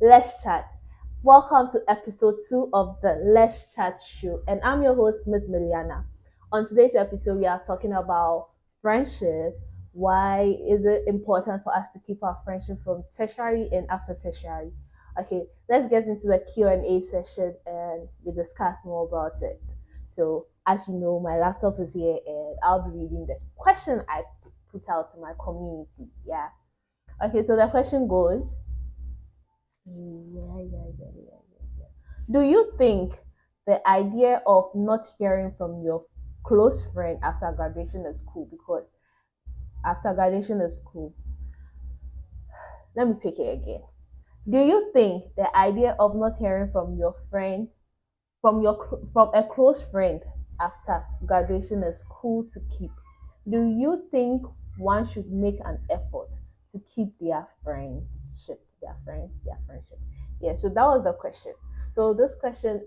Let's chat. Welcome to episode 2 of the Let's Chat show, and I'm your host, Miss Miliana. On today's episode, we are talking about friendship. Why is it important for us to keep our friendship from tertiary and after tertiary? Okay, let's get into the Q&A session and we discuss more about it. So, as you know, my laptop is here and I'll be reading the question I put out to my community. Yeah. Okay, so the question goes, yeah. Do you think the idea of not hearing from your close friend after graduation is cool? Because after graduation is cool. Let me take it again. Do you think the idea of not hearing from your friend, from a close friend after graduation is cool to keep? Do you think one should make an effort to keep their friendship, their friendship? Yeah, so that was the question. So this question,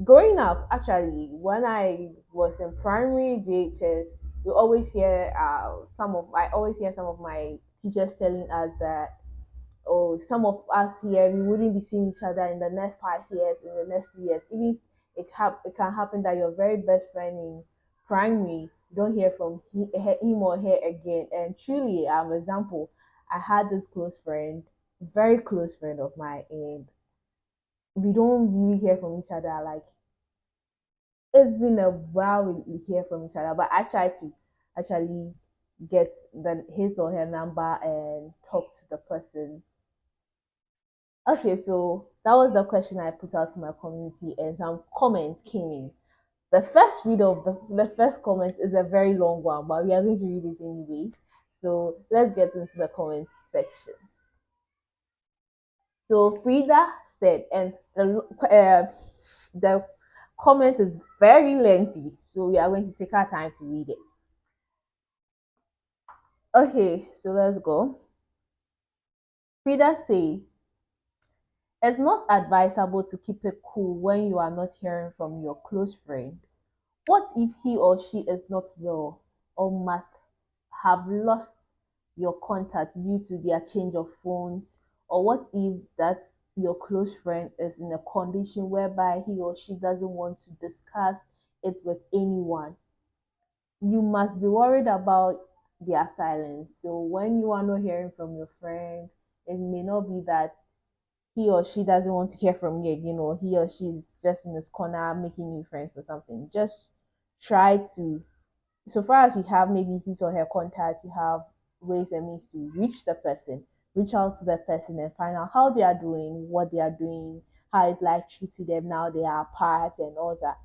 growing up, actually, when I was in primary JHS, we always hear I always hear some of my teachers telling us that, oh, some of us here, we wouldn't be seeing each other in the next 5 years, in the next 2 years. Even it can happen that your very best friend in primary, you don't hear from him or her again. And truly, example, I had this close friend, very close friend of mine, and we don't really hear from each other. Like, it's been a while we hear from each other, but I try to actually get his or her number and talk to the person. Okay, so that was the question I put out to my community, and some comments came in. The first read of the first comment is a very long one, but we are going to read it anyways. So let's get into the comment section. So Frida said, and the comment is very lengthy, so we are going to take our time to read it. Okay, so let's go. Frida says, it's not advisable to keep it cool when you are not hearing from your close friend. What if he or she is not well or must have lost your contact due to their change of phones? Or what if that your close friend is in a condition whereby he or she doesn't want to discuss it with anyone? You must be worried about their silence. So when you are not hearing from your friend, it may not be that he or she doesn't want to hear from you again, or he or she's just in his corner making new friends or something. Just try to, so far as you have maybe his or her contact, you have ways and means to reach the person, reach out to the person and find out how they are doing, what they are doing, how is life treating them now they are apart and all that.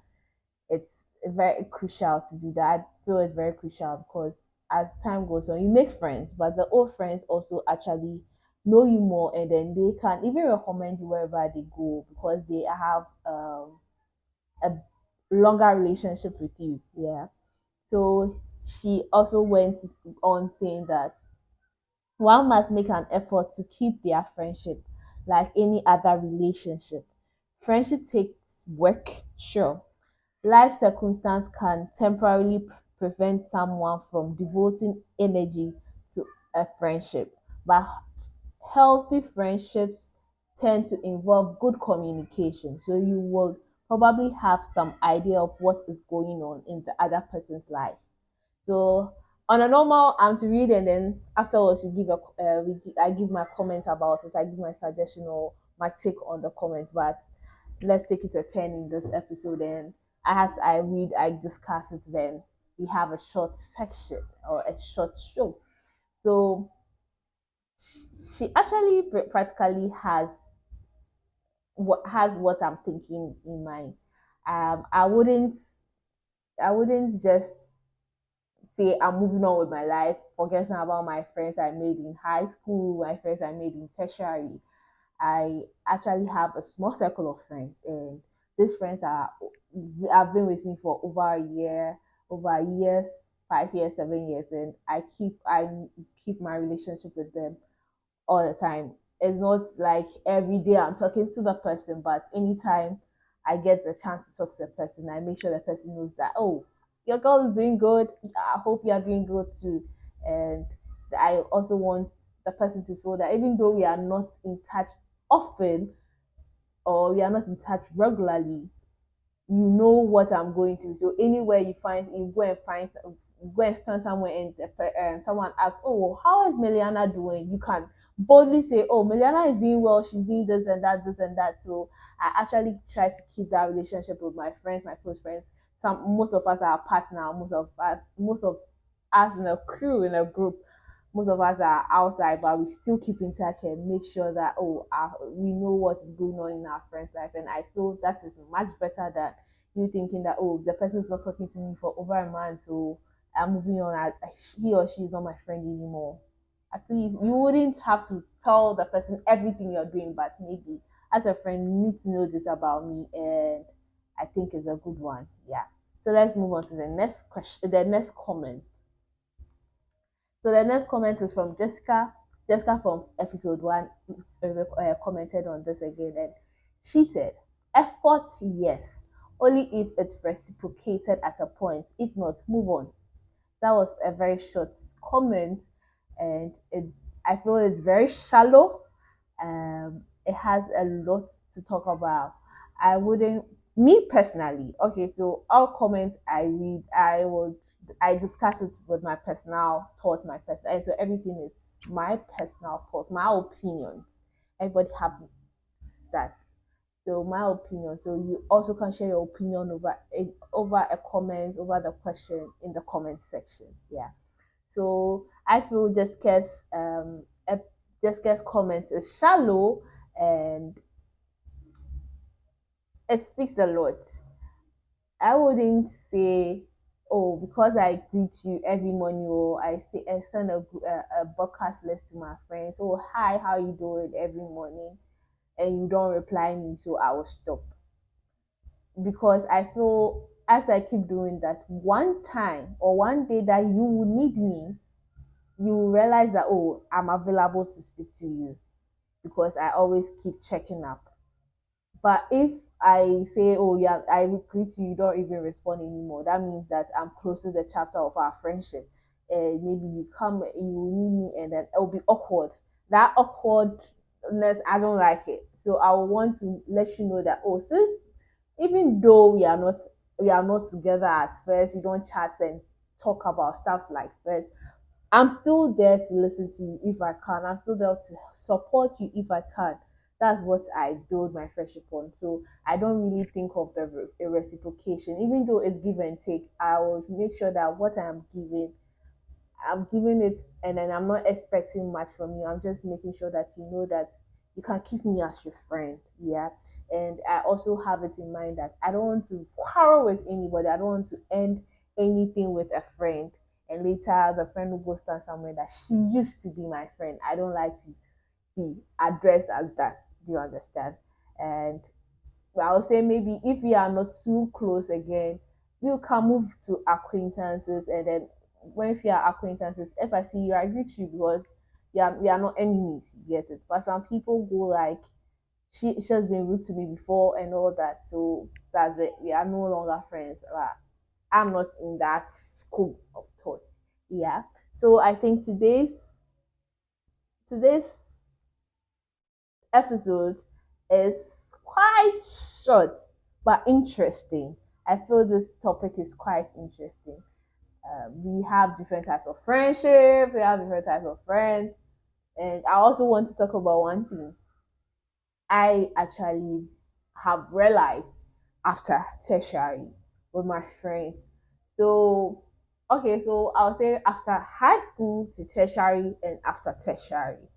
It's very crucial to do that. I feel it's very crucial because as time goes on, you make friends, but the old friends also actually know you more, and then they can even recommend you wherever they go because they have a longer relationship with you. Yeah. So she also went on saying that one must make an effort to keep their friendship like any other relationship. Friendship takes work, sure. Life circumstance can temporarily prevent someone from devoting energy to a friendship, but healthy friendships tend to involve good communication. So you will probably have some idea of what is going on in the other person's life. So on a normal, I'm to read and then afterwards you give I give my comment about it. I give my suggestion or my take on the comments. But let's take it a turn in this episode and I read, I discuss it. Then we have a short section or a short show. So she actually practically has what I'm thinking in mind. Um, I wouldn't I wouldn't just say I'm moving on with my life, forgetting about my friends I made in high school, my friends I made in tertiary. I actually have a small circle of friends, and these friends are have been with me for over a years, 5 years, 7 years, and I keep my relationship with them all the time. It's not like every day I'm talking to the person, but anytime I get the chance to talk to the person, I make sure the person knows that, oh, your girl is doing good. I hope you are doing good too. And I also want the person to feel that even though we are not in touch often or we are not in touch regularly, you know what I'm going through. So anywhere you go and stand somewhere and someone asks, "Oh, how is Meliana doing?" You can boldly say, "Oh, Meliana is doing well. She's doing this and that, this and that." So I actually try to keep that relationship with my friends, my close friends. Most of us are partner. Most of us in a crew in a group. Most of us are outside, but we still keep in touch and make sure that we know what is going on in our friends' life. And I feel that is much better than you thinking that the person is not talking to me for over a month, so I'm moving on. He or she is not my friend anymore. At least you wouldn't have to tell the person everything you're doing, but maybe as a friend, you need to know this about me, and I think it's a good one. Yeah. So let's move on to the next question, the next comment. So the next comment is from Jessica. Jessica from episode one commented on this again, and she said, "Effort, yes, only if it's reciprocated at a point. If not, move on." That was a very short comment, and I feel it's very shallow. It has a lot to talk about. I wouldn't, me personally. Okay, so all comments I read, I discuss it with my personal thoughts, my personal, and so everything is my personal thoughts, my opinions. Everybody have that. So my opinion. So you also can share your opinion over a comment, over the question in the comment section. Yeah. So I feel Jessica's comment is shallow and it speaks a lot. I wouldn't say, oh, because I greet you every morning, or I send a broadcast list to my friends. Oh, hi, how you doing every morning, and you don't reply me, so I will stop. Because I feel as I keep doing that, one time or one day that you will need me, you will realize that, oh, I'm available to speak to you because I always keep checking up. But if I say, oh yeah, I greet you, you don't even respond anymore, that means that I'm closing the chapter of our friendship. And maybe you need me, and then it'll be awkward. That awkwardness, I don't like it. So I want to let you know that, oh, since even though we are not together at first, we don't chat and talk about stuff like first, I'm still there to listen to you if I can. I'm still there to support you if I can. That's what I build my friendship on. So I don't really think of the reciprocation. Even though it's give and take, I will make sure that what I'm giving it, and then I'm not expecting much from you. I'm just making sure that you know that you can keep me as your friend. Yeah. And I also have it in mind that I don't want to quarrel with anybody. I don't want to end anything with a friend. And later the friend will go stand somewhere that she used to be my friend. I don't like to be addressed as that. Do you understand? And I would say maybe if we are not too close again, we can move to acquaintances, and then when we are acquaintances, if I see you, I greet you because yeah, we are not enemies, you get it. But some people go like she has been rude to me before and all that, so that's it. We are no longer friends. But I'm not in that school of thought. Yeah. So I think today's episode is quite short but interesting. I feel this topic is quite interesting. We have different types of friendship, we have different types of friends, and I also want to talk about one thing I actually have realized after tertiary with my friend. So, okay, so I'll say after high school to tertiary and after tertiary.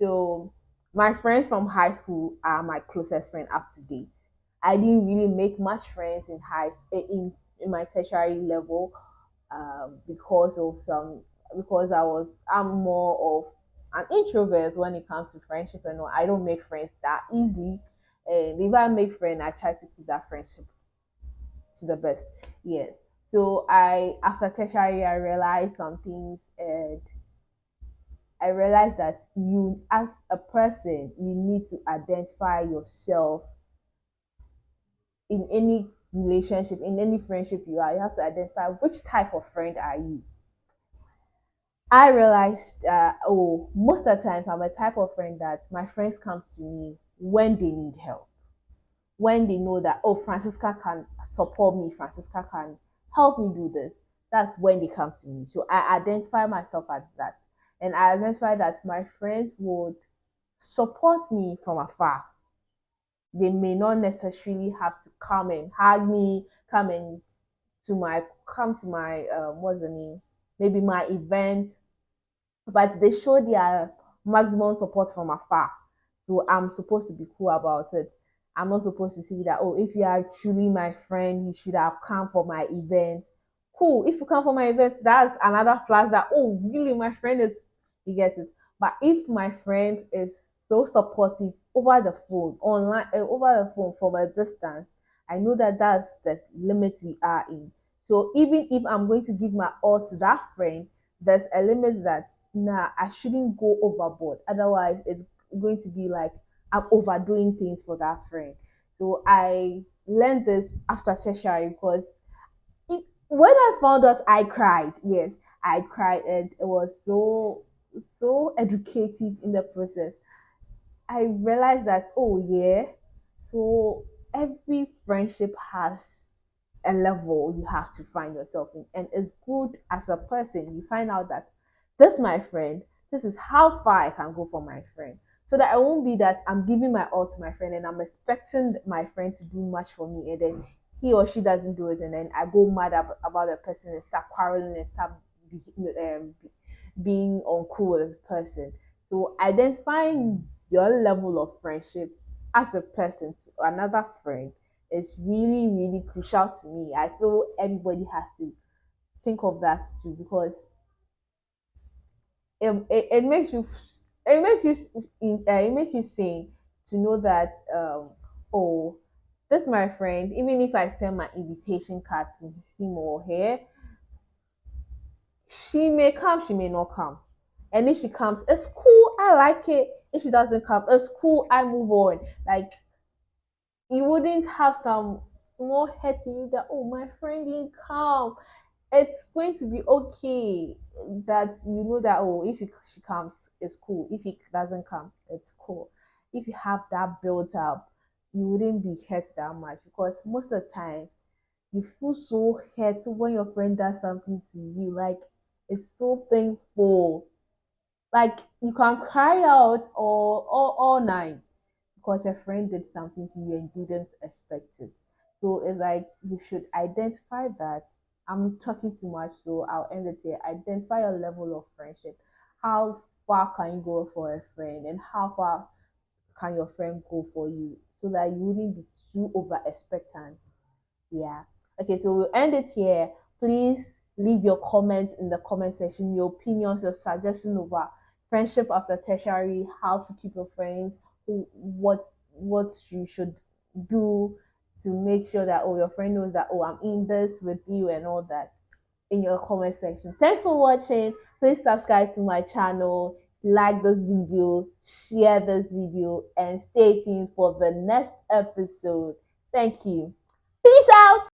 So my friends from high school are my closest friend up to date. I didn't really make much friends in my tertiary level because of some because I'm more of an introvert when it comes to friendship, and all. I don't make friends that easily. And if I make friends, I try to keep that friendship to the best. Yes. So I after tertiary I realized some things, and I realized that you, as a person, you need to identify yourself in any relationship, in any friendship you are. You have to identify which type of friend are you. I realized, oh, most of the times I'm a type of friend that my friends come to me when they need help, when they know that, oh, Francisca can support me, Francisca can help me do this. That's when they come to me. So I identify myself as that. And I identify that my friends would support me from afar. They may not necessarily have to come and hug me, come and come to my what's the name? Maybe my event, but they show their maximum support from afar. So I'm supposed to be cool about it. I'm not supposed to see that, oh, if you are truly my friend, you should have come for my event. Cool. If you come for my event, that's another plus that, oh, really, my friend is, you get it. But if my friend is so supportive over the phone, online, over the phone from a distance, I know that that's the limit we are in. So even if I'm going to give my all to that friend, there's a limit that, nah, I shouldn't go overboard. Otherwise, it's going to be like I'm overdoing things for that friend. So I learned this after tertiary because when I found out, I cried. Yes, I cried, and it was so educative in the process. I realized that, oh yeah, so every friendship has a level you have to find yourself in. And it's good as a person, you find out that this my friend, this is how far I can go for my friend. So that I won't be that I'm giving my all to my friend and I'm expecting my friend to do much for me, and then he or she doesn't do it, and then I go mad about the person and start quarreling and start be, being uncool with this person. So identifying your level of friendship as a person to another friend is really, really crucial to me. I feel everybody has to think of that too, because it makes you, it makes you it makes you sane to know that, oh, this my friend, even if I send my invitation card to him or her, she may come, she may not come. And if she comes, it's cool, I like it. If she doesn't come, it's cool, I move on. Like, you wouldn't have some small hurt in you that, oh, my friend didn't come. It's going to be okay that you know that, oh, if she comes, it's cool. If he doesn't come, it's cool. If you have that built up, you wouldn't be hurt that much, because most of the time you feel so hurt when your friend does something to you. Like, it's so painful. Like, you can cry out all night because a friend did something to you and you didn't expect it. So it's like you should identify that. I'm talking too much, so I'll end it here. Identify your level of friendship. How far can you go for a friend, and how far can your friend go for you, so that you wouldn't be too over expectant. Yeah. Okay, so we'll end it here. Please leave your comments in the comment section, your opinions, your suggestion over friendship after tertiary, how to keep your friends, what you should do to make sure that, oh, your friend knows that, oh, I'm in this with you and all that, in your comment section. Thanks for watching. Please subscribe to my channel, like this video, share this video, and stay tuned for the next episode. Thank you. Peace out.